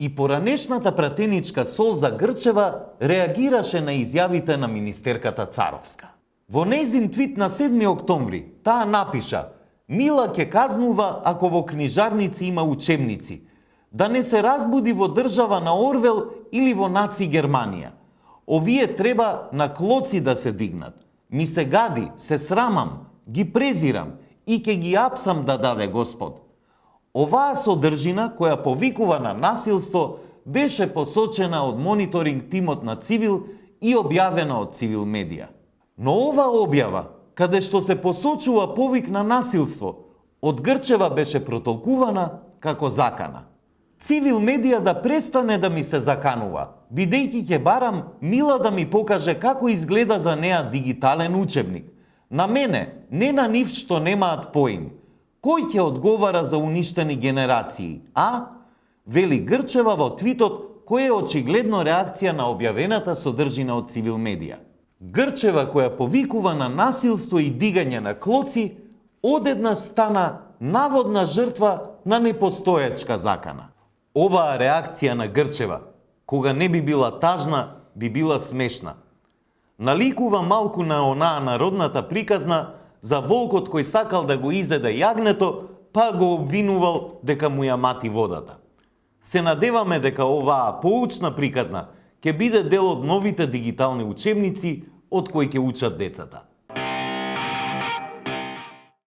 И поранешната пратеничка Солза Грчева реагираше на изјавите на министерката Царовска. Во нејзин твит на 7 октомври таа напиша: Мила ќе казнува ако во книжарници има учебници, да не се разбуди во држава на Орвел или во наци Германија. Овие треба на клоци да се дигнат. Ми се гади, се срамам, ги презирам и ќе ги апсам да даде Господ. Оваа содржина која повикува на насилство беше посочена од мониторинг тимот на Цивил и објавена од Цивил медија. Но оваа објава, каде што се посочува повик на насилство, од Грчева беше протолкувана како закана. Цивил медија да престане да ми се заканува, бидејќи ќе барам Мила да ми покаже како изгледа за неа дигитален учебник. На мене, не на нив што немаат поим. Кој ќе одговара за уништени генерации, а? Вели Грчева во твитот, кој е очигледно реакција на објавената содржина од Цивил медија. Грчева која повикува на насилство и дигање на клоци, одеднаш стана наводна жртва на непостоечка закана. Оваа реакција на Грчева, кога не би била тажна, би била смешна. Наликува малку на онаа народната приказна за волкот кој сакал да го изеде јагнето, па го обвинувал дека му ја мати водата. Се надеваме дека оваа поучна приказна ќе биде дел од новите дигитални учебници од кои ќе учат децата.